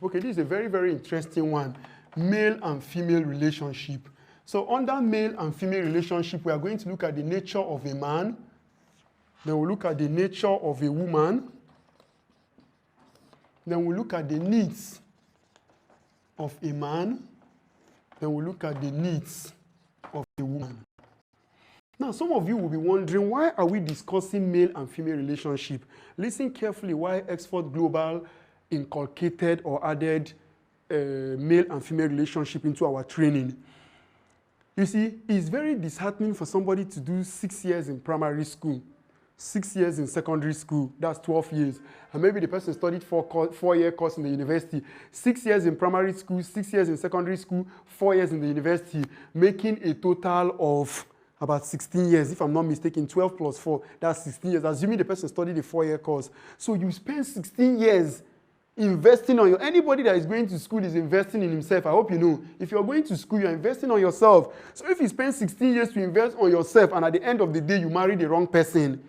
Okay, this is a very, very interesting one. Male and female relationship. So under male and female relationship, we are going to look at the nature of a man. Then we'll look at the nature of a woman. Then we'll look at the needs of a man. Then we'll look at the needs of a woman. Now, some of you will be wondering, why are we discussing male and female relationship? Listen carefully why Exford Global inculcated or added male and female relationship into our training. You see, it's very disheartening for somebody to do 6 years in primary school, 6 years in secondary school, that's 12 years. And maybe the person studied 4-year course in the university, 6 years in primary school, 6 years in secondary school, 4 years in the university, making a total of about 16 years, if I'm not mistaken, 12 plus 4, that's 16 years, assuming the person studied a 4-year course. So you spend 16 years investing on anybody that is going to school is investing in himself. I hope you know. If you're going to school, you're investing on yourself. So if you spend 16 years to invest on yourself and at the end of the day you marry the wrong person,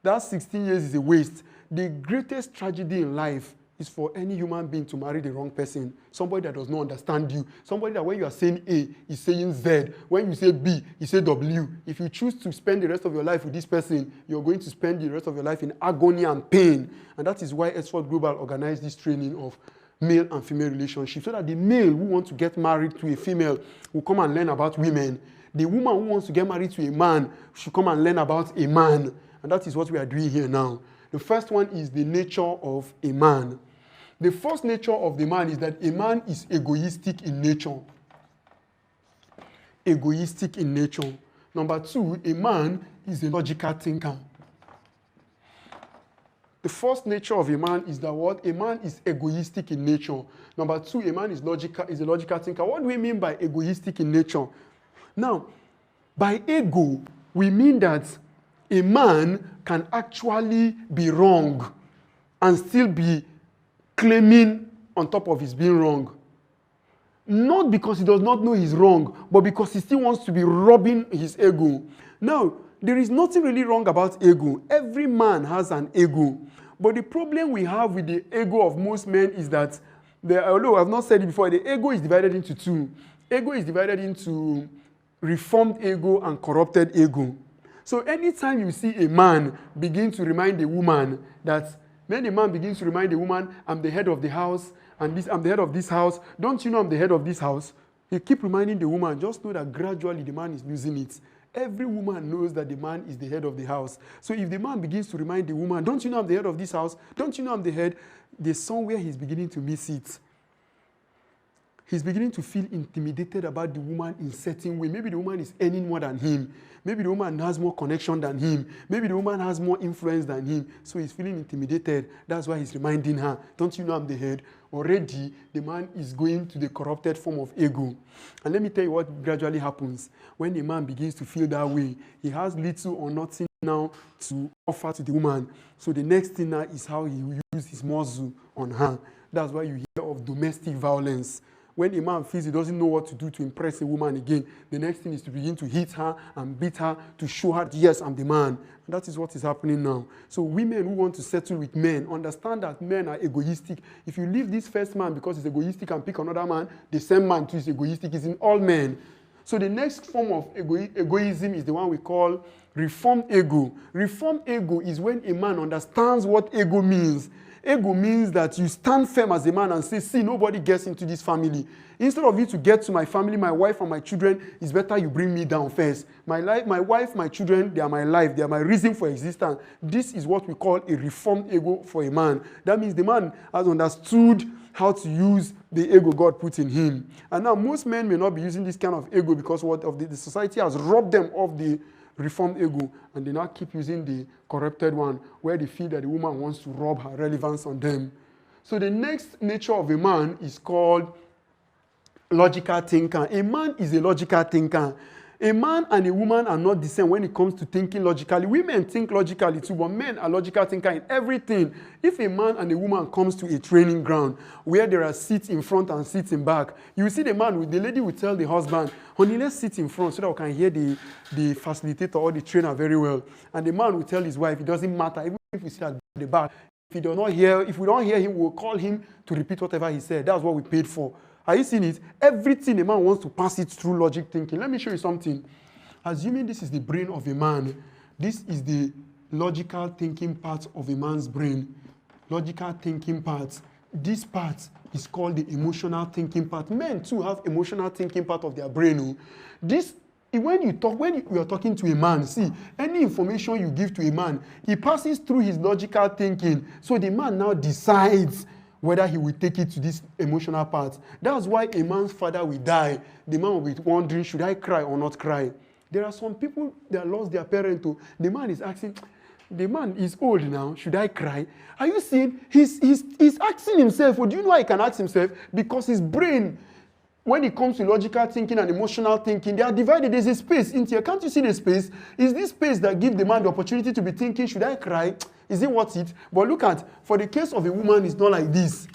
that 16 years is a waste. The greatest tragedy in life is for any human being to marry the wrong person. Somebody that does not understand you. Somebody that when you are saying A, is saying Z. When you say B, you say W. If you choose to spend the rest of your life with this person, you're going to spend the rest of your life in agony and pain. And that is why Exford Global organized this training of male and female relationships, so that the male who wants to get married to a female will come and learn about women. The woman who wants to get married to a man should come and learn about a man. And that is what we are doing here now. The first one is the nature of a man. The first nature of the man is that a man is egoistic in nature. Egoistic in nature. Number two, a man is a logical thinker. The first nature of a man is that what? A man is egoistic in nature. Number two, a man is a logical thinker. What do we mean by egoistic in nature? Now, by ego, we mean that a man can actually be wrong and still be claiming on top of his being wrong. Not because he does not know he's wrong, but because he still wants to be rubbing his ego. Now, there is nothing really wrong about ego. Every man has an ego. But the problem we have with the ego of most men is that, although I've not said it before, the ego is divided into two. Ego is divided into reformed ego and corrupted ego. So anytime you see a man begin to remind a woman that, when a man begins to remind a woman, I'm the head of the house, and I'm the head of this house, don't you know I'm the head of this house? You keep reminding the woman, just know that gradually the man is losing it. Every woman knows that the man is the head of the house. So if the man begins to remind the woman, don't you know I'm the head of this house? Don't you know I'm the head? There's somewhere he's beginning to miss it. He's beginning to feel intimidated about the woman in a certain way. Maybe the woman is earning more than him. Maybe the woman has more connection than him. Maybe the woman has more influence than him. So he's feeling intimidated. That's why he's reminding her, don't you know I'm the head? Already, the man is going to the corrupted form of ego. And let me tell you what gradually happens. When a man begins to feel that way, he has little or nothing now to offer to the woman. So the next thing now is how he will use his muzzle on her. That's why you hear of domestic violence. When a man feels he doesn't know what to do to impress a woman again, the next thing is to begin to hit her and beat her to show her, yes, I'm the man. And that is what is happening now. So women who want to settle with men understand that men are egoistic. If you leave this first man because he's egoistic and pick another man, the same man too is egoistic. It's in all men. So the next form of egoism is the one we call reformed ego. Reformed ego is when a man understands what ego means. Ego means that you stand firm as a man and say, see, nobody gets into this family. Instead of you to get to my family, my wife and my children, it's better you bring me down first. My wife, my children, they are my life. They are my reason for existence. This is what we call a reformed ego for a man. That means the man has understood how to use the ego God put in him. And now most men may not be using this kind of ego because the society has robbed them of the reformed ego, and they now keep using the corrupted one where they feel that the woman wants to rob her relevance on them. So the next nature of a man is called logical thinker. A man is a logical thinker. A man and a woman are not the same when it comes to thinking logically. Women think logically too, but men are logical thinkers in everything. If a man and a woman comes to a training ground where there are seats in front and seats in back, you will see the lady will tell the husband, honey, let's sit in front so that we can hear the facilitator or the trainer very well. And the man will tell his wife, it doesn't matter, even if we sit at the back, If we don't hear him, we'll call him to repeat whatever he said. That's what we paid for. Are you seeing it? Everything a man wants to pass it through logic thinking. Let me show you something. Assuming this is the brain of a man, this is the logical thinking part of a man's brain. Logical thinking part. This part is called the emotional thinking part. Men too have emotional thinking part of their brain. When you are talking to a man, see, any information you give to a man, he passes through his logical thinking. So the man now decides whether he will take it to this emotional part. That's why a man's father will die. The man will be wondering, should I cry or not cry? There are some people that lost their parent. The man is asking, the man is old now, should I cry? Are you seeing? He's asking himself, do you know why he can ask himself? Because his brain, when it comes to logical thinking and emotional thinking, they are divided. There's a space in here. Can't you see the space? Is this space that gives the man the opportunity to be thinking, should I cry? Is it worth it? But look at, for the case of a woman, it's not like this.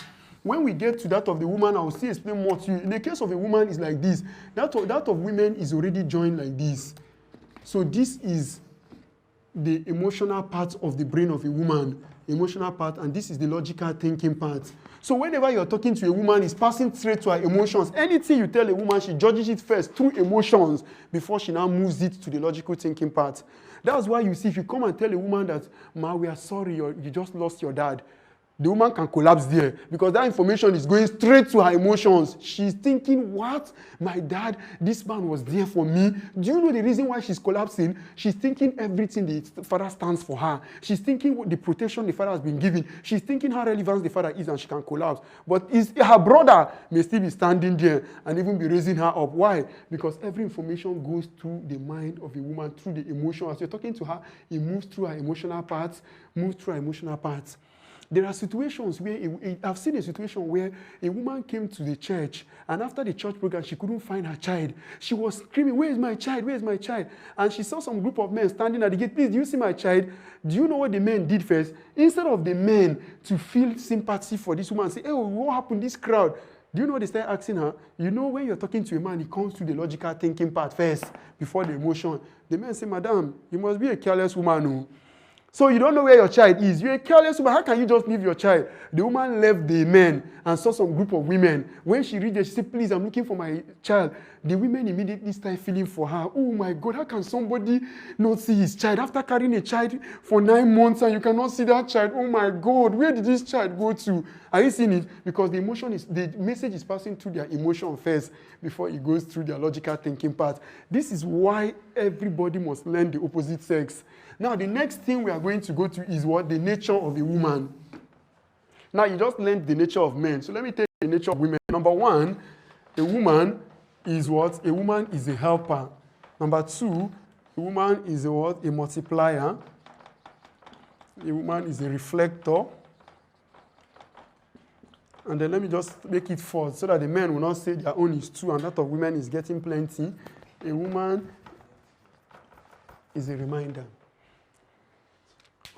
When we get to that of the woman, I will still explain more to you. In the case of a woman, it's like this. That of women is already joined like this. So this is the emotional part of the brain of a woman. Emotional part, and this is the logical thinking part. So whenever you're talking to a woman, it's passing straight to her emotions. Anything you tell a woman, she judges it first through emotions before she now moves it to the logical thinking part. That's why you see, if you come and tell a woman that, Ma, we are sorry, you just lost your dad, the woman can collapse there because that information is going straight to her emotions. She's thinking, what? My dad, this man was there for me. Do you know the reason why she's collapsing? She's thinking everything the father stands for her. She's thinking what the protection the father has been given. She's thinking how relevant the father is and she can collapse. But her brother may still be standing there and even be raising her up. Why? Because every information goes through the mind of a woman, through the emotion. As you're talking to her, it moves through her emotional parts, There are situations where, I've seen a situation where a woman came to the church and after the church program, she couldn't find her child. She was screaming, where is my child? Where is my child? And she saw some group of men standing at the gate. Please, do you see my child? Do you know what the men did first? Instead of the men to feel sympathy for this woman and say, oh, what happened, this crowd? Do you know what they started asking her? You know, when you're talking to a man, he comes to the logical thinking part first before the emotion. The men say, Madam, you must be a careless woman. No? So you don't know where your child is. You're a careless woman. How can you just leave your child? The woman left the men and saw some group of women. When she reached there, she said, please, I'm looking for my child. The women immediately started feeling for her. Oh my God, how can somebody not see his child? After carrying a child for 9 months and you cannot see that child. Oh my God, where did this child go to? Are you seeing it? Because the message is passing through their emotion first before it goes through their logical thinking part. This is why everybody must learn the opposite sex. Now, the next thing we are going to go to is what? The nature of a woman. Now, you just learned the nature of men. So let me tell you the nature of women. Number one, a woman is what? A woman is a helper. Number two, a woman is a what? A multiplier. A woman is a reflector. And then let me just make it four so that the men will not say their own is two and that of women is getting plenty. A woman is a reminder.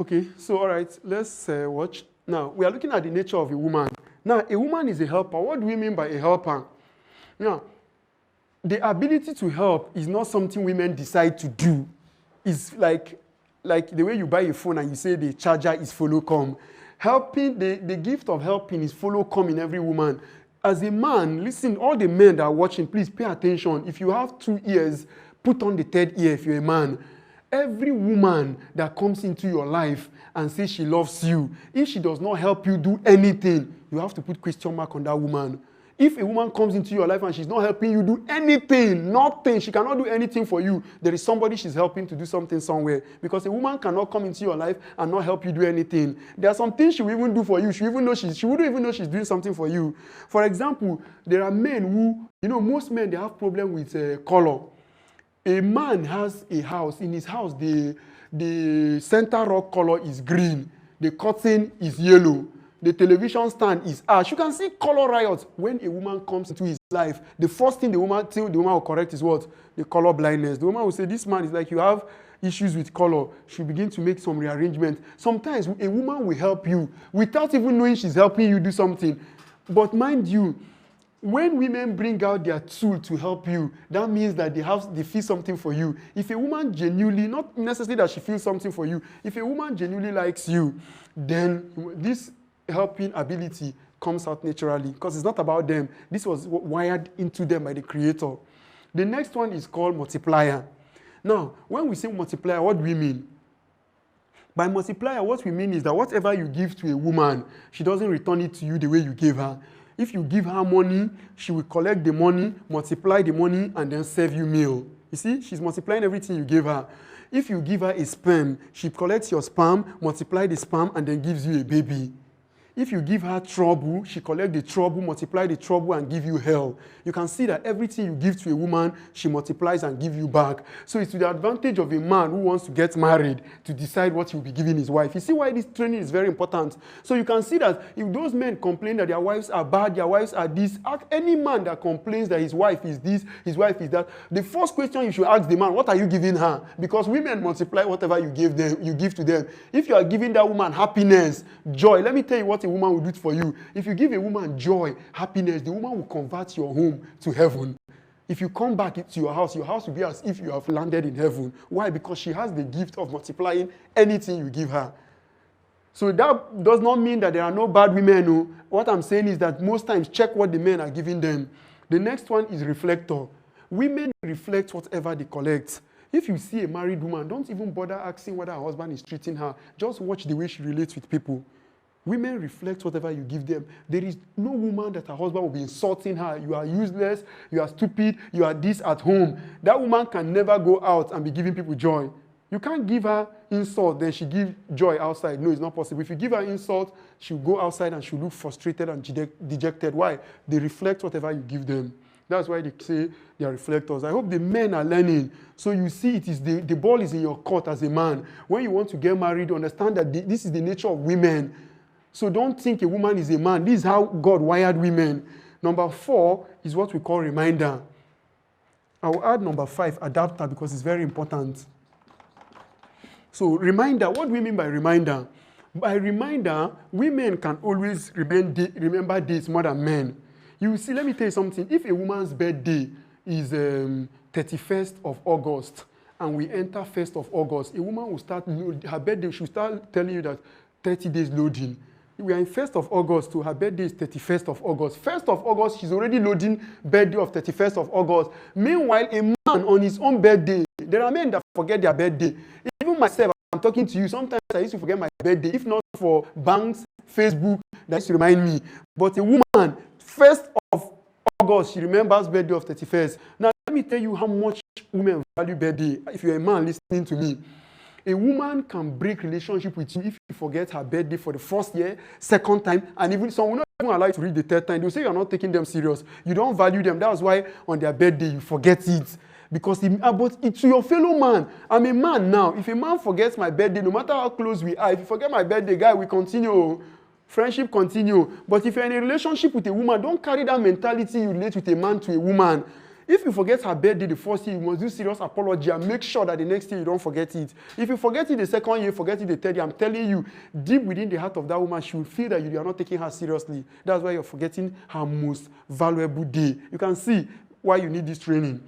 Okay, so all right, let's watch. Now, we are looking at the nature of a woman. Now, a woman is a helper. What do we mean by a helper? Now, the ability to help is not something women decide to do. It's like the way you buy a phone and you say the charger is follow come. Helping, the gift of helping is follow come in every woman. As a man, listen, all the men that are watching, please pay attention. If you have 2 ears, put on the 3rd ear if you're a man. Every woman that comes into your life and says she loves you, if she does not help you do anything, you have to put question mark on that woman. If a woman comes into your life and she's not helping you do anything, nothing, she cannot do anything for you, there is somebody she's helping to do something somewhere. Because a woman cannot come into your life and not help you do anything. There are some things she will even do for you. She wouldn't even know she's doing something for you. For example, there are men who, most men, they have problem with color. A man has a house. In his house, the center rock color is green. The curtain is yellow. The television stand is ash. You can see color riots. When a woman comes into his life, the first thing the woman will correct is what? The color blindness. The woman will say, this man is like, you have issues with color. She'll begin to make some rearrangement. Sometimes a woman will help you without even knowing she's helping you do something. But mind you, When women bring out their tool to help you, that means that they feel something for you. If a woman genuinely, not necessarily that she feels something for you, if a woman genuinely likes you, then this helping ability comes out naturally because it's not about them. This was wired into them by the Creator. The next one is called multiplier. Now, when we say multiplier, what do we mean? By multiplier, what we mean is that whatever you give to a woman, she doesn't return it to you the way you gave her. If you give her money, she will collect the money, multiply the money, and then serve you meal. You see, she's multiplying everything you give her. If you give her a sperm, she collects your sperm, multiply the sperm, and then gives you a baby. If you give her trouble, she collects the trouble, multiply the trouble, and give you hell. You can see that everything you give to a woman, she multiplies and gives you back. So it's to the advantage of a man who wants to get married to decide what he will be giving his wife. You see why this training is very important. So you can see that if those men complain that their wives are bad, their wives are this, ask any man that complains that his wife is this, his wife is that, the first question you should ask the man, what are you giving her? Because women multiply whatever you give to them. If you are giving that woman happiness, joy, let me tell you what a woman will do it for you. If you give a woman joy, happiness, the woman will convert your home to heaven. If you come back to your house will be as if you have landed in heaven. Why? Because she has the gift of multiplying anything you give her. So that does not mean that there are no bad women. No. What I'm saying is that most times check what the men are giving them. The next one is reflector. Women reflect whatever they collect. If you see a married woman, don't even bother asking whether her husband is treating her. Just watch the way she relates with people. Women reflect whatever you give them. There is no woman that her husband will be insulting her. You are useless, you are stupid, you are this at home. That woman can never go out and be giving people joy. You can't give her insult, then she give joy outside. No, it's not possible. If you give her insult, she'll go outside and she'll look frustrated and dejected. Why? They reflect whatever you give them. That's why they say they are reflectors. I hope the men are learning. So you see, it is the ball is in your court as a man. When you want to get married, understand that this is the nature of women. So don't think a woman is a man. This is how God wired women. Number 4 is what we call reminder. I will add number 5, adapter, because it's very important. So reminder, what do we mean by reminder? By reminder, women can always remember dates more than men. You see, let me tell you something. If a woman's birthday is 31st of August, and we enter 1st of August, a woman will start, her birthday, she'll start telling you that 30 days loading. We are in 1st of August, so her birthday is 31st of August. 1st of August, she's already loading birthday of 31st of August. Meanwhile, a man on his own birthday, there are men that forget their birthday. Even myself, I'm talking to you, sometimes I used to forget my birthday, if not for banks, Facebook, that used to remind me. But a woman, 1st of August, she remembers birthday of 31st. Now, let me tell you how much women value birthday. If you're a man listening to me, a woman can break relationship with you if you forget her birthday for the first year, second time, and even some will not even allow you to read the third time. They'll say you're not taking them serious. You don't value them. That's why on their birthday you forget it. Because but it's to your fellow man. I'm a man now. If a man forgets my birthday, no matter how close we are, if you forget my birthday, guy, we continue. Friendship continue. But if you're in a relationship with a woman, don't carry that mentality you relate with a man to a woman. If you forget her birthday the first year, you must do serious apology and make sure that the next year you don't forget it. If you forget it the second year, forget it the third year, I'm telling you, deep within the heart of that woman, she will feel that you are not taking her seriously. That's why you're forgetting her most valuable day. You can see why you need this training.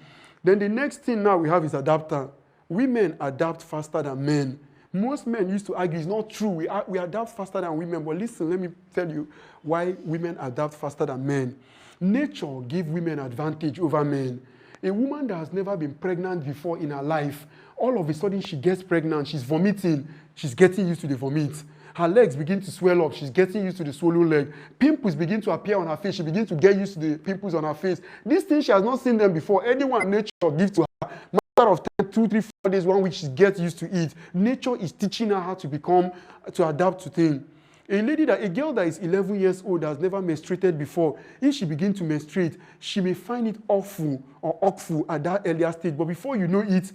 Then the next thing now we have is adapter. Women adapt faster than men. Most men used to argue it's not true. We adapt faster than women. But listen, let me tell you why women adapt faster than men. Nature gives women advantage over men. A woman that has never been pregnant before in her life, all of a sudden she gets pregnant, she's vomiting, she's getting used to the vomit. Her legs begin to swell up, she's getting used to the swollen leg. Pimples begin to appear on her face, she begins to get used to the pimples on her face. These things she has not seen them before. Anyone nature gives to her. Matter of time, 2, 3, 4 days, 1 week, she gets used to it. Nature is teaching her how to adapt to things. A girl that is 11 years old that has never menstruated before, if she begins to menstruate, she may find it awful or awful at that earlier stage. But before you know it,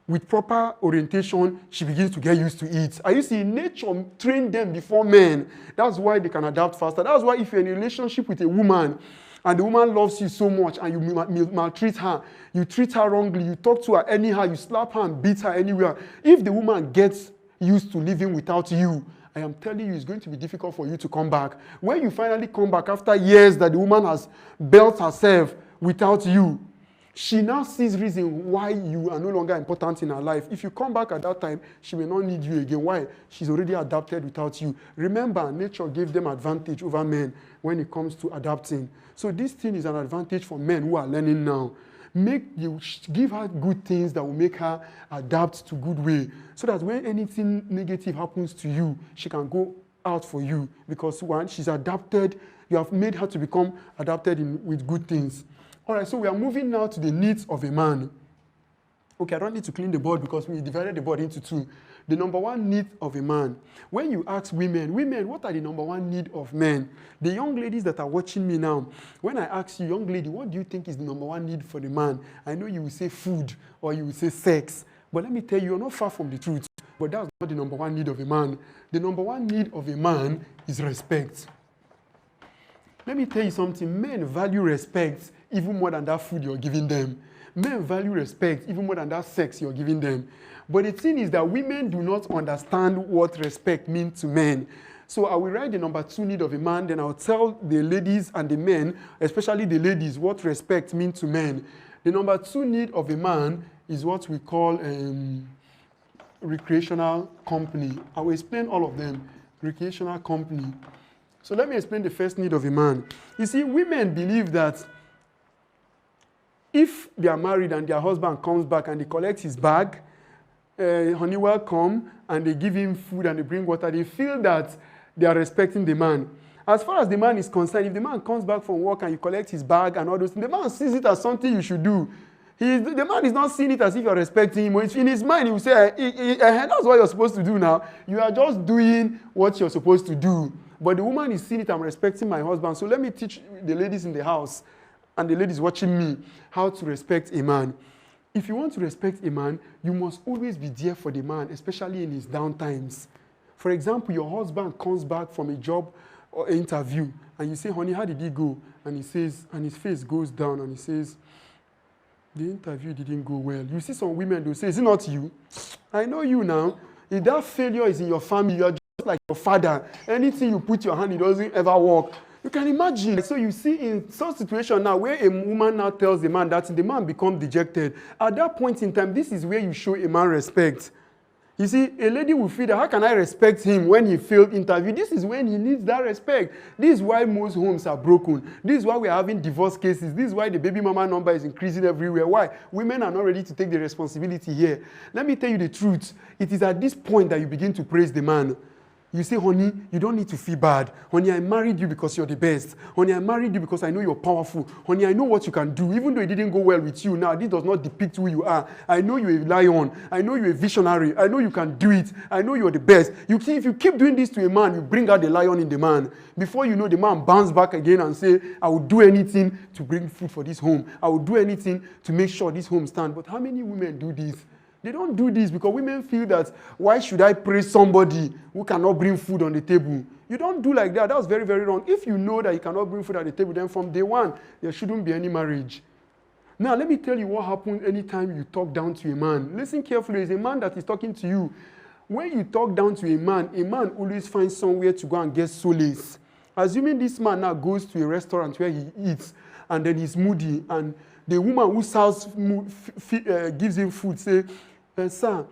with proper orientation, she begins to get used to it. Are you seeing? Nature trained them before men. That's why they can adapt faster. That's why if you're in a relationship with a woman, and the woman loves you so much, and you maltreat her, you treat her wrongly, you talk to her anyhow, you slap her and beat her anywhere. If the woman gets used to living without you, I am telling you, it's going to be difficult for you to come back. When you finally come back after years that the woman has built herself without you, she now sees reason why you are no longer important in her life. If you come back at that time, she may not need you again. Why? She's already adapted without you. Remember, nature gave them advantage over men when it comes to adapting. So this thing is an advantage for men who are learning now. Give her good things that will make her adapt to good way, so that when anything negative happens to you, she can go out for you, because one, she's adapted. You have made her to become adapted with good things. All right, so we are moving now to the needs of a man. Okay, I don't need to clean the board because we divided the board into two. The number one need of a man. When you ask women, what are the number one need of men? The young ladies that are watching me now, when I ask you, young lady, what do you think is the number one need for the man? I know you will say food or you will say sex. But let me tell you, you're not far from the truth. But that's not the number one need of a man. The number one need of a man is respect. Let me tell you something. Men value respect even more than that food you're giving them. Men value respect even more than that sex you're giving them. But the thing is that women do not understand what respect means to men. So I will write the number two need of a man, then I'll tell the ladies and the men, especially the ladies, what respect means to men. The number two need of a man is what we call recreational company. I will explain all of them. Recreational company. So let me explain the first need of a man. You see, women believe that if they are married and their husband comes back and they collect his bag, Honeywell come and they give him food and they bring water, they feel that they are respecting the man. As far as the man is concerned, if the man comes back from work and you collect his bag and all those things, the man sees it as something you should do. The man is not seeing it as if you're respecting him. In his mind, he will say, that's what you're supposed to do now. You are just doing what you're supposed to do. But the woman is seeing it, I'm respecting my husband. So let me teach the ladies in the house and the ladies watching me how to respect a man. If you want to respect a man, you must always be there for the man, especially in his down times. For example, your husband comes back from a job or interview, and you say, honey, how did he go? And he says, and his face goes down, and he says, the interview didn't go well. You see some women, they'll say, is it not you? I know you now. If that failure is in your family, you're just like your father. Anything you put your hand, it doesn't ever work. You can imagine. So you see in some situation now where a woman now tells the man that the man becomes dejected. At that point in time, this is where you show a man respect. You see, a lady will feel that, how can I respect him when he failed interview? This is when he needs that respect. This is why most homes are broken. This is why we're having divorce cases. This is why the baby mama number is increasing everywhere. Why? Women are not ready to take the responsibility here. Let me tell you the truth. It is at this point that you begin to praise the man. You say, honey, you don't need to feel bad. Honey, I married you because you're the best. Honey, I married you because I know you're powerful. Honey, I know what you can do. Even though it didn't go well with you, now this does not depict who you are. I know you're a lion. I know you're a visionary. I know you can do it. I know you're the best. You see, if you keep doing this to a man, you bring out the lion in the man. Before you know, the man bounce back again and say, I will do anything to bring food for this home. I will do anything to make sure this home stands. But how many women do this? They don't do this because women feel that, why should I praise somebody who cannot bring food on the table? You don't do like that. That's very, very wrong. If you know that you cannot bring food at the table, then from day one, there shouldn't be any marriage. Now, let me tell you what happens anytime you talk down to a man. Listen carefully. It's a man that is talking to you. When you talk down to a man always finds somewhere to go and get solace. Assuming this man now goes to a restaurant where he eats, and then he's moody, and the woman who serves gives him food say, sir,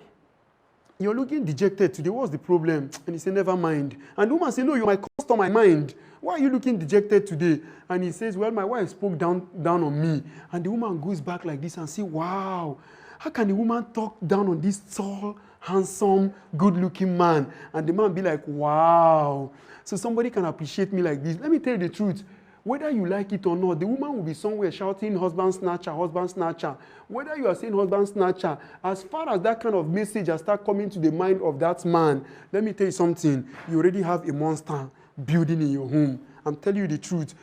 you're looking dejected today. What's the problem? And he said, never mind. And the woman said, no, you're my customer, mind. Why are you looking dejected today? And he says, well, my wife spoke down on me. And the woman goes back like this and says, wow, how can the woman talk down on this tall, handsome, good-looking man? And the man be like, wow. So somebody can appreciate me like this. Let me tell you the truth. Whether you like it or not, the woman will be somewhere shouting, husband snatcher, husband snatcher. Whether you are saying husband snatcher, as far as that kind of message has started coming to the mind of that man, let me tell you something. You already have a monster building in your home. I'm telling you the truth.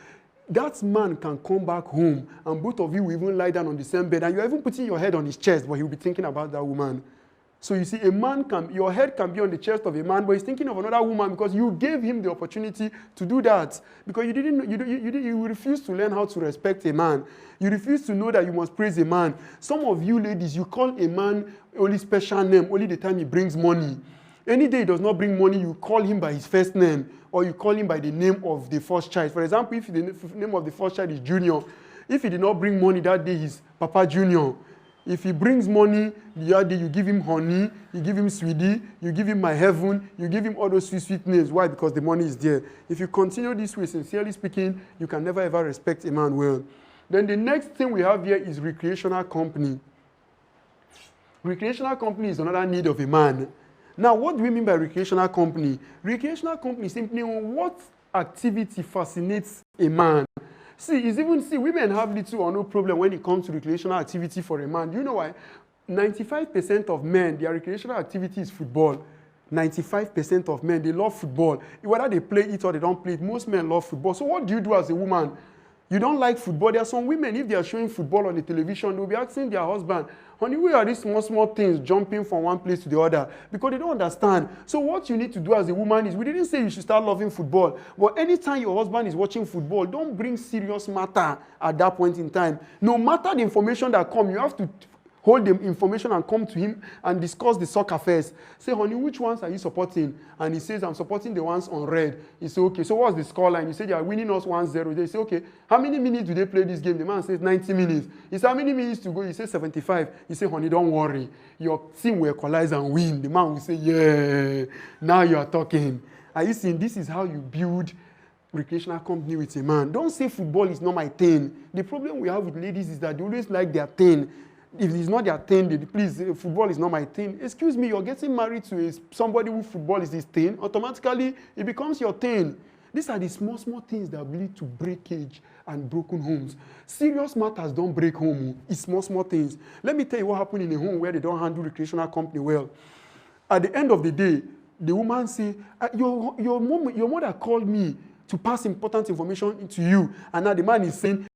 That man can come back home, and both of you will even lie down on the same bed, and you're even putting your head on his chest, but he'll be thinking about that woman. So you see, your head can be on the chest of a man, but he's thinking of another woman because you gave him the opportunity to do that. Because you refuse to learn how to respect a man. You refuse to know that you must praise a man. Some of you ladies, you call a man only special name, only the time he brings money. Any day he does not bring money, you call him by his first name, or you call him by the name of the first child. For example, if the name of the first child is Junior, if he did not bring money that day, he's Papa Junior. If he brings money the other day, you give him honey, you give him sweetie, you give him my heaven, you give him all those sweet names. Why? Because the money is there. If you continue this way, sincerely speaking, you can never ever respect a man well. Then the next thing we have here is recreational company. Recreational company is another need of a man. Now, what do we mean by recreational company? Recreational company is simply what activity fascinates a man. Women have little or no problem when it comes to recreational activity for a man. Do you know why? 95% of men, their recreational activity is football. 95% of men, they love football. Whether they play it or they don't play it, most men love football. So what do you do as a woman? You don't like football. There are some women, if they are showing football on the television, they'll be asking their husband, honey, where are these small things jumping from one place to the other? Because they don't understand. So what you need to do as a woman is, we didn't say you should start loving football, but anytime your husband is watching football, don't bring serious matter at that point in time. No matter the information that comes, you have to hold the information and come to him and discuss the soccer first. Say, honey, which ones are you supporting? And he says, I'm supporting the ones on red. He says, okay, so what's the scoreline? You say, they are winning us 1-0. They say, okay, how many minutes do they play this game? The man says, 90 minutes. He says, how many minutes to go? He says, 75. He says, honey, don't worry. Your team will equalize and win. The man will say, yeah, now you are talking. Are you seeing? This is how you build recreational company with a man. Don't say football is not my thing. The problem we have with ladies is that they always like their thing. If it's not their thing, please, football is not my thing. Excuse me, you're getting married to somebody who football is his thing. Automatically, it becomes your thing. These are the small things that lead to breakage and broken homes. Serious matters don't break home. It's small things. Let me tell you what happened in a home where they don't handle recreational company well. At the end of the day, the woman say, your mother called me to pass important information to you. And now the man is saying,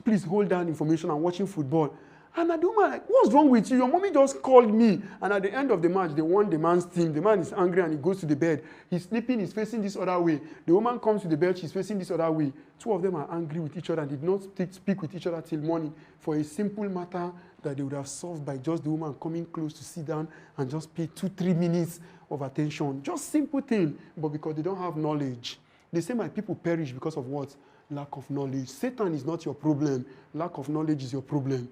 please hold down information. I'm watching football. And the woman like, what's wrong with you? Your mommy just called me. And at the end of the match, they won the man's team. The man is angry and he goes to the bed. He's sleeping, he's facing this other way. The woman comes to the bed, she's facing this other way. Two of them are angry with each other and did not speak with each other till morning for a simple matter that they would have solved by just the woman coming close to sit down and just pay 2-3 minutes of attention. Just simple thing, but because they don't have knowledge. They say my people perish because of what? Lack of knowledge. Satan is not your problem. Lack of knowledge is your problem.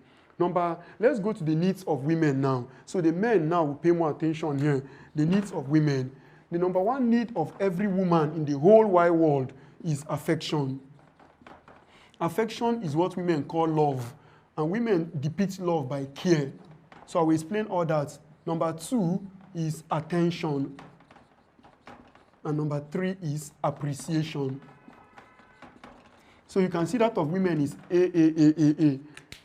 Let's go to the needs of women now. So the men now will pay more attention here. The needs of women. The number one need of every woman in the whole wide world is affection. Affection is what women call love. And women depict love by care. So I will explain all that. Number 2 is attention. And number 3 is appreciation. So you can see that of women is A.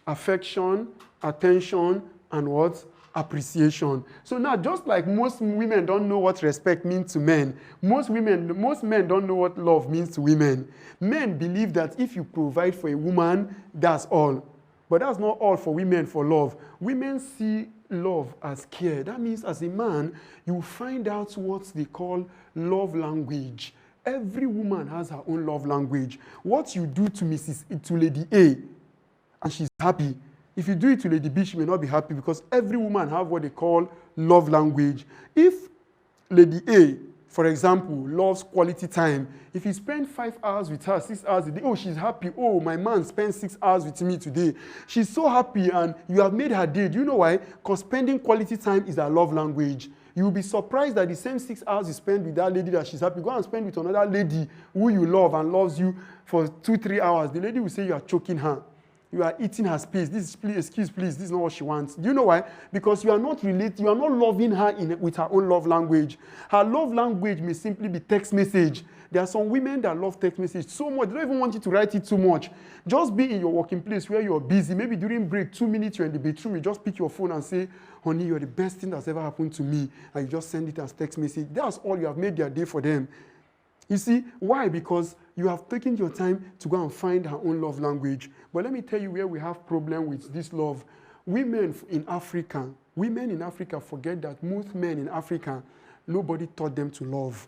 Affection, attention, and what? Appreciation. So now, just like most women don't know what respect means to men, most men don't know what love means to women. Men believe that if you provide for a woman, that's all. But that's not all for women for love. Women see love as care. That means as a man, you find out what they call love language. Every woman has her own love language. What you do to Lady A, and she's happy. If you do it to Lady B, she may not be happy because every woman have what they call love language. If Lady A, for example, loves quality time, if you spend 5 hours with her, 6 hours a day, oh, she's happy. Oh, my man spent 6 hours with me today. She's so happy and you have made her day. Do you know why? Because spending quality time is her love language. You will be surprised that the same 6 hours you spend with that lady that she's happy, go and spend with another lady who you love and loves you for 2-3 hours. The lady will say you are choking her. You are eating her space. Excuse, please, this is not what she wants. Do you know why? Because you are not loving her with her own love language. Her love language may simply be text message. There are some women that love text message so much, they don't even want you to write it too much. Just be in your working place where you're busy. Maybe during break, 2 minutes, you're in the bedroom, you just pick your phone and say, honey, you're the best thing that's ever happened to me. And you just send it as text message. That's all. You have made their day for them. You see, why? Because you have taken your time to go and find her own love language. But let me tell you where we have problem with this love. Women in Africa forget that most men in Africa, nobody taught them to love.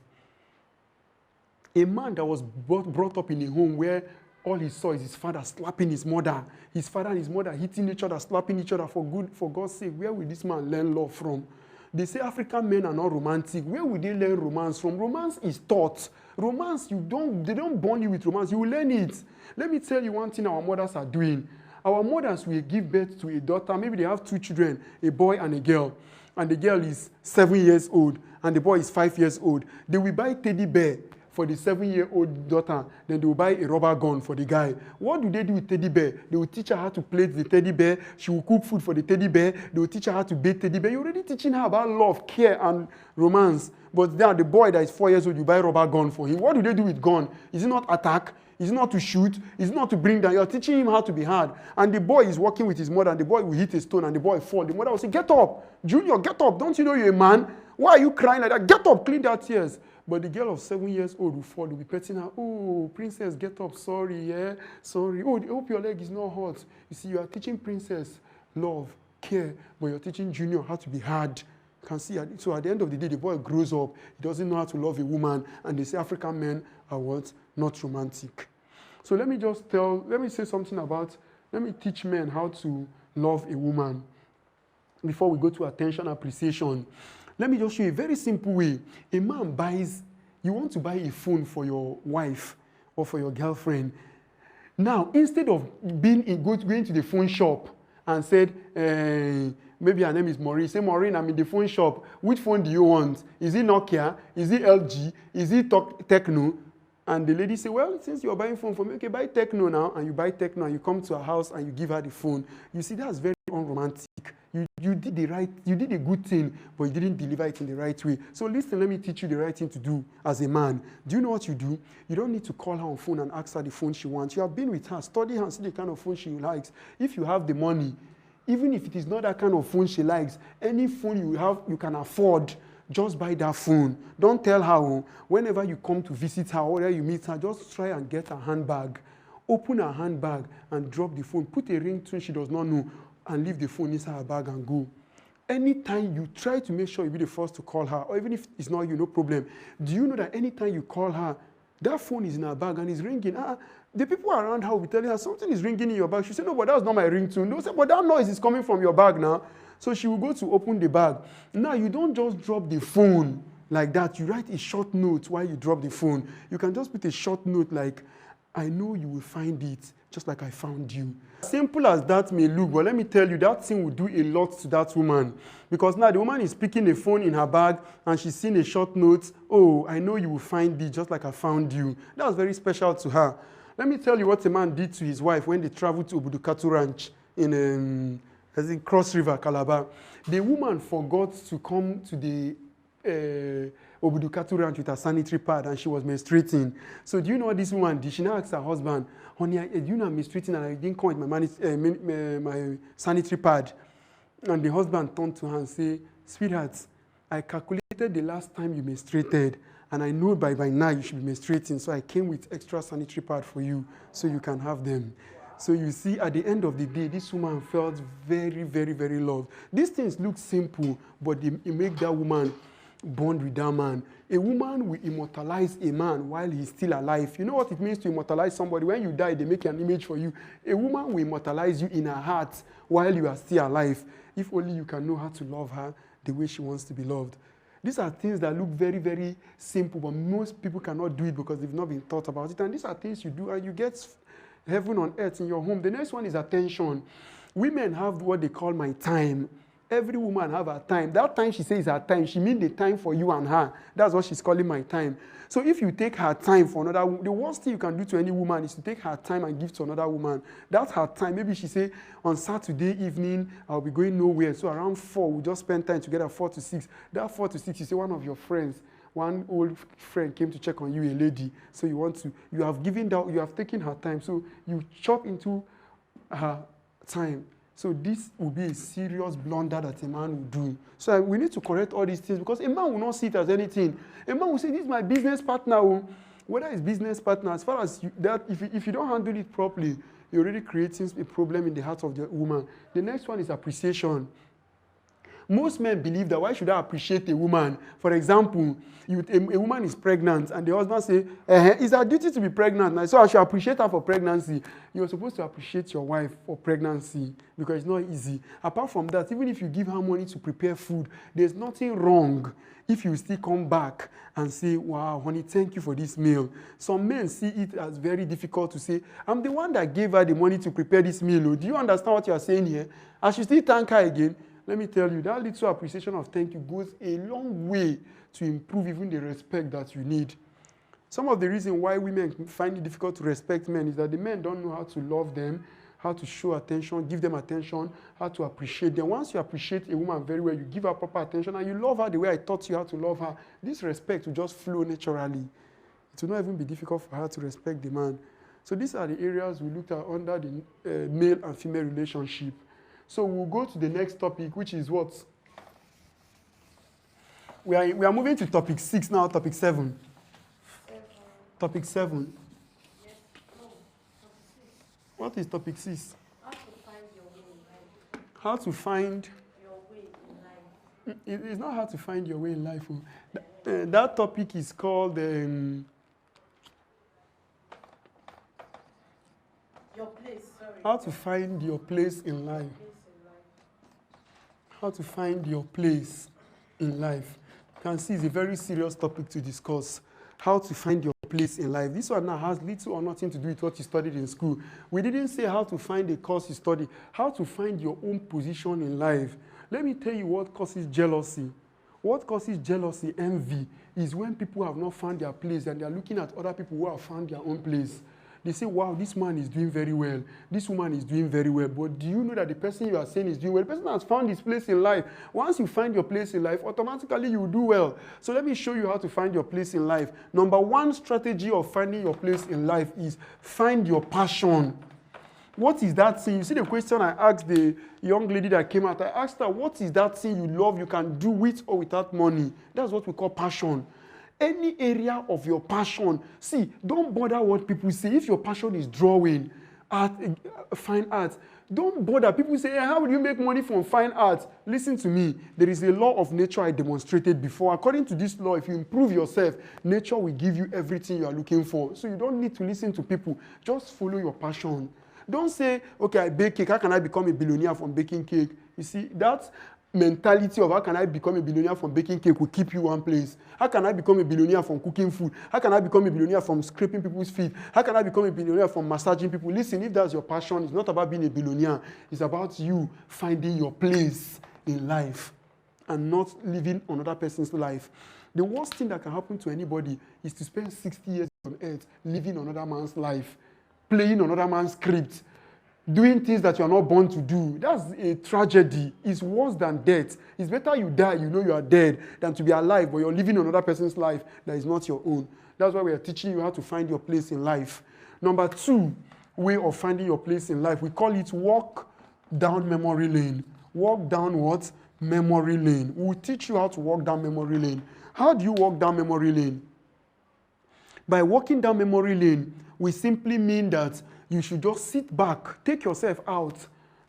A man that was brought up in a home where all he saw is his father slapping his mother and his mother hitting each other, slapping each other for God's sake, where will this man learn love from? They say African men are not romantic. Where would they learn romance from? Romance is taught. Romance, they don't born you with romance. You will learn it. Let me tell you one thing our mothers are doing. Our mothers will give birth to a daughter. Maybe they have 2 children, a boy and a girl. And the girl is 7 years old, and the boy is 5 years old. They will buy teddy bear for the 7-year-old daughter, then they will buy a rubber gun for the guy. What do they do with teddy bear? They will teach her how to plate the teddy bear. She will cook food for the teddy bear. They will teach her how to bake teddy bear. You're already teaching her about love, care, and romance. But now the boy that is 4 years old, you buy a rubber gun for him. What do they do with gun? Is it not attack? Is it not to shoot? Is it not to bring down? You're teaching him how to be hard. And the boy is working with his mother, and the boy will hit a stone, and the boy fall. The mother will say, get up. Junior, get up. Don't you know you're a man? Why are you crying like that? Get up, clean that tears. But the girl of 7 years old will fall. They'll be petting her. Oh, princess, get up. Sorry, yeah? Sorry. Oh, I hope your leg is not hot. You see, you are teaching princess love, care, but you're teaching junior how to be hard. You can see. So at the end of the day, the boy grows up. He doesn't know how to love a woman. And they say African men are what? Not romantic. So let me say something about, let me teach men how to love a woman before we go to attention, appreciation. Let me just show you a very simple way. A man you want to buy a phone for your wife or for your girlfriend. Now, instead of going to the phone shop and said, maybe her name is Maureen. Say, Maureen, I'm in the phone shop. Which phone do you want? Is it Nokia? Is it LG? Is it Techno? And the lady say, well, since you're buying phone for me, okay, buy Techno now. And you buy Techno and you come to her house and you give her the phone. You see, that's very unromantic. You did a good thing, but you didn't deliver it in the right way. So listen, let me teach you the right thing to do as a man. Do you know what you do? You don't need to call her on phone and ask her the phone she wants. You have been with her, study her and see the kind of phone she likes. If you have the money, even if it is not that kind of phone she likes, any phone you can afford, just buy that phone. Don't tell her, whenever you come to visit her or you meet her, just try and get her handbag. Open her handbag and drop the phone. Put a ringtone she does not know and leave the phone inside her bag and go. Anytime you try to make sure you be the first to call her, or even if it's not you, no problem. Do you know that anytime you call her, that phone is in her bag and is ringing? The people around her will be telling her, something is ringing in your bag. She said, no, but that's not my ringtone. They'll say, but that noise is coming from your bag now. So she will go to open the bag. Now, you don't just drop the phone like that. You write a short note while you drop the phone. You can just put a short note like, I know you will find it, just like I found you. Simple as that may look, but let me tell you, that thing will do a lot to that woman. Because now the woman is picking a phone in her bag and she's seeing a short note. Oh, I know you will find it, just like I found you. That was very special to her. Let me tell you what a man did to his wife when they traveled to Obudukatu Ranch in Cross River, Calabar. The woman forgot to come to the Obudukatu Ranch with her sanitary pad and she was menstruating. So do you know what this woman did? She now asked her husband, honey, do you know I'm menstruating and I didn't come with my sanitary pad? And the husband turned to her and said, sweetheart, I calculated the last time you menstruated and I know by now you should be menstruating, so I came with extra sanitary pad for you so you can have them. So you see, at the end of the day, this woman felt very, very, very loved. These things look simple, but it make that woman bond with that man. A woman will immortalize a man while he's still alive. You know what it means to immortalize somebody? When you die, they make an image for you. A woman will immortalize you in her heart while you are still alive. If only you can know how to love her the way she wants to be loved. These are things that look very, very simple, but most people cannot do it because they've not been taught about it. And these are things you do, and you get heaven on earth in your home. The next one is attention. Women have what they call my time. Every woman have her time. That time she says her time, she means the time for you and her. That's what she's calling my time. So if you take her time for another woman, the worst thing you can do to any woman is to take her time and give to another woman. That's her time. Maybe she say, on Saturday evening, I'll be going nowhere. So around 4, we'll just spend time together, 4 to 6. That 4 to 6, you say one of your friends, one old friend came to check on you, a lady. So you have taken her time. So you chop into her time. So this will be a serious blunder that a man will do. So we need to correct all these things because a man will not see it as anything. A man will say, this is my business partner. Whether it's business partner, as far as if you don't handle it properly, you're already creating a problem in the heart of the woman. The next one is appreciation. Most men believe that why should I appreciate a woman? For example, a woman is pregnant and the husband say, it's our duty to be pregnant, so I should appreciate her for pregnancy. You're supposed to appreciate your wife for pregnancy because it's not easy. Apart from that, even if you give her money to prepare food, there's nothing wrong if you still come back and say, wow, honey, thank you for this meal. Some men see it as very difficult to say, I'm the one that gave her the money to prepare this meal. Do you understand what you are saying here? I should still thank her again. Let me tell you, that little appreciation of thank you goes a long way to improve even the respect that you need. Some of the reason why women find it difficult to respect men is that the men don't know how to love them, how to show attention, give them attention, how to appreciate them. Once you appreciate a woman very well, you give her proper attention, and you love her the way I taught you how to love her, this respect will just flow naturally. It will not even be difficult for her to respect the man. So these are the areas we looked at under the male and female relationship. So we'll go to the next topic, which is what? We are moving to topic 6 now, topic 7. Topic 7. Yes. No, topic 6. What is topic 6? How to find your way in life. How to find Your way in life. It's not how to find your way in life. That topic is called Your place, sorry. how to find your place in life. How to find your place in life. You can see it's a very serious topic to discuss. How to find your place in life. This one now has little or nothing to do with what you studied in school. We didn't say how to find a course you study, how to find your own position in life. Let me tell you what causes jealousy. What causes jealousy, envy, is when people have not found their place and they are looking at other people who have found their own place. They say, wow, this man is doing very well. This woman is doing very well. But do you know that the person you are saying is doing well? The person has found his place in life. Once you find your place in life, automatically you will do well. So let me show you how to find your place in life. Number one strategy of finding your place in life is find your passion. What is that thing? You see the question I asked the young lady that came out. I asked her, what is that thing you love you can do with or without money? That's what we call passion. Any area of your passion. See, don't bother what people say. If your passion is drawing, art, fine art, don't bother. People say, hey, how would you make money from fine art? Listen to me. There is a law of nature I demonstrated before. According to this law, if you improve yourself, nature will give you everything you are looking for. So you don't need to listen to people. Just follow your passion. Don't say, okay, I bake cake. How can I become a billionaire from baking cake? You see, that's mentality of how can I become a billionaire from baking cake will keep you one place. How can I become a billionaire from cooking food? How can I become a billionaire from scraping people's feet? How can I become a billionaire from massaging people? Listen, if that's your passion, it's not about being a billionaire. It's about you finding your place in life and not living another person's life. The worst thing that can happen to anybody is to spend 60 years on earth living another man's life, playing another man's script, doing things that you are not born to do. That's a tragedy. It's worse than death. It's better you die, you know you are dead, than to be alive, but you're living another person's life that is not your own. That's why we are teaching you how to find your place in life. Number 2 way of finding your place in life, we call it walk down memory lane. Walk down what? Memory lane. We'll teach you how to walk down memory lane. How do you walk down memory lane? By walking down memory lane, we simply mean that you should just sit back, take yourself out,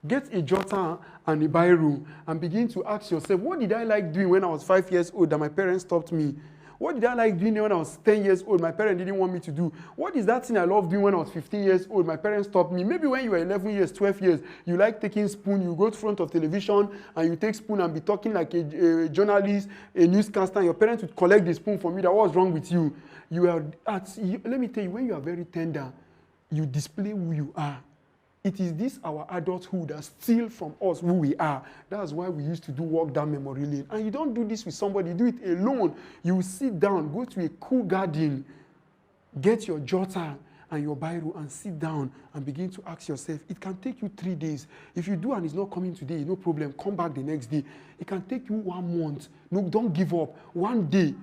get a jotter and a biro, and begin to ask yourself, what did I like doing when I was 5 years old that my parents stopped me? What did I like doing when I was 10 years old my parents didn't want me to do? What is that thing I loved doing when I was 15 years old my parents stopped me? Maybe when you were 11 years, 12 years, you like taking spoon, you go to front of television and you take spoon and be talking like a journalist, a newscaster, and your parents would collect the spoon from you. That was wrong with you. Let me tell you, when you are very tender, you display who you are. It is this our adulthood that steals from us who we are. That's why we used to do walk down memory lane. And you don't do this with somebody, you do it alone. You will sit down, go to a cool garden, get your jotter and your biro and sit down and begin to ask yourself. It can take you 3 days. If you do and it's not coming today, no problem, come back the next day. It can take you 1 month. No, don't give up. 1 day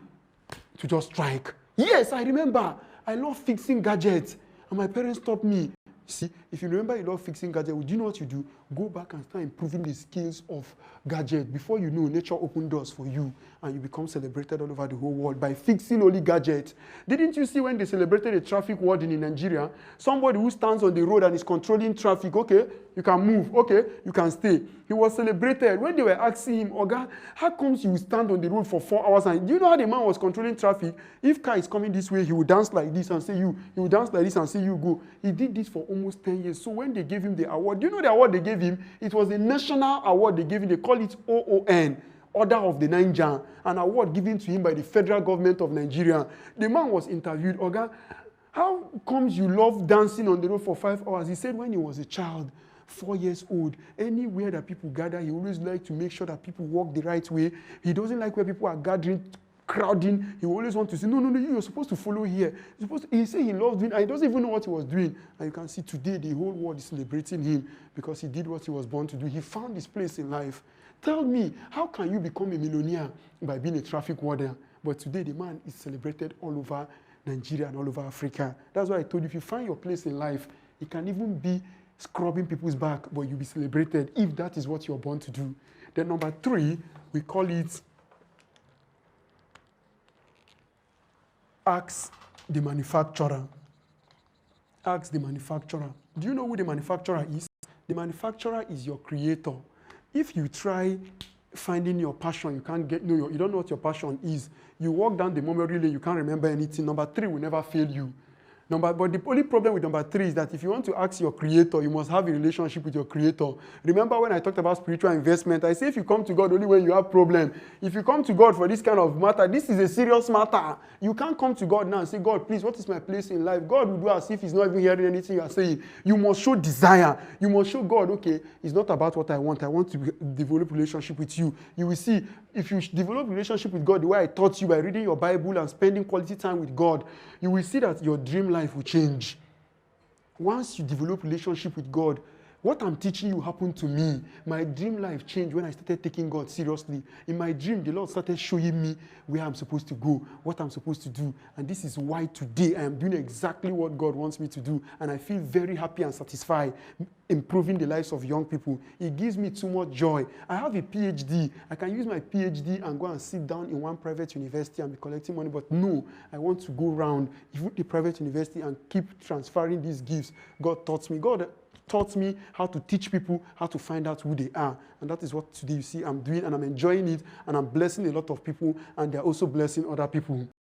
to just strike. Yes, I remember. I love fixing gadgets. And my parents stopped me. See, if you remember you love fixing gadgets, do you know what you do? Go back and start improving the skills of gadgets. Before you know, nature open doors for you and you become celebrated all over the whole world by fixing only gadgets. Didn't you see when they celebrated a traffic warden in Nigeria? Somebody who stands on the road and is controlling traffic, okay, you can move, okay, you can stay. He was celebrated. When they were asking him, Oga, how comes you stand on the road for 4 hours? And do you know how the man was controlling traffic? If car is coming this way, he would dance like this and say you. He would dance like this and say you go. He did this for almost 10 years. So when they gave him the award, do you know the award they gave him? It was a national award they gave him. They call it OON, Order of the Niger, an award given to him by the federal government of Nigeria. The man was interviewed. Oga, how comes you love dancing on the road for 5 hours? He said when he was a child, 4 years old, anywhere that people gather, he always likes to make sure that people walk the right way. He doesn't like where people are gathering, crowding. He always wants to say, no, you're supposed to follow here. He said he loves doing, and he doesn't even know what he was doing. And you can see today the whole world is celebrating him because he did what he was born to do. He found his place in life. Tell me, how can you become a millionaire by being a traffic warden? But today the man is celebrated all over Nigeria and all over Africa. That's why I told you, if you find your place in life, it can even be scrubbing people's back, but you'll be celebrated if that is what you're born to do. Then number 3, we call it ask the manufacturer. Ask the manufacturer. Do you know who the manufacturer is? The manufacturer is your creator. If you try finding your passion, you can't get, you don't know what your passion is. You walk down the memory lane, you can't remember anything. Number 3 will never fail you. But the only problem with number 3 is that if you want to ask your creator, you must have a relationship with your creator. Remember when I talked about spiritual investment, I say if you come to God only when you have problem. If you come to God for this kind of matter, this is a serious matter. You can't come to God now and say, God, please, what is my place in life? God will do as if he's not even hearing anything you are saying. You must show desire. You must show God, okay, it's not about what I want. I want to develop relationship with you. You will see, if you develop relationship with God the way I taught you by reading your Bible and spending quality time with God, you will see that your dream life will change. Once you develop relationship with God, what I'm teaching you happened to me. My dream life changed when I started taking God seriously. In my dream, the Lord started showing me where I'm supposed to go, what I'm supposed to do. And this is why today I am doing exactly what God wants me to do. And I feel very happy and satisfied improving the lives of young people. It gives me too much joy. I have a PhD. I can use my PhD and go and sit down in one private university and be collecting money. But no, I want to go around the private university and keep transferring these gifts God taught me. God taught me how to teach people how to find out who they are. And that is what today you see I'm doing, and I'm enjoying it, and I'm blessing a lot of people, and they're also blessing other people.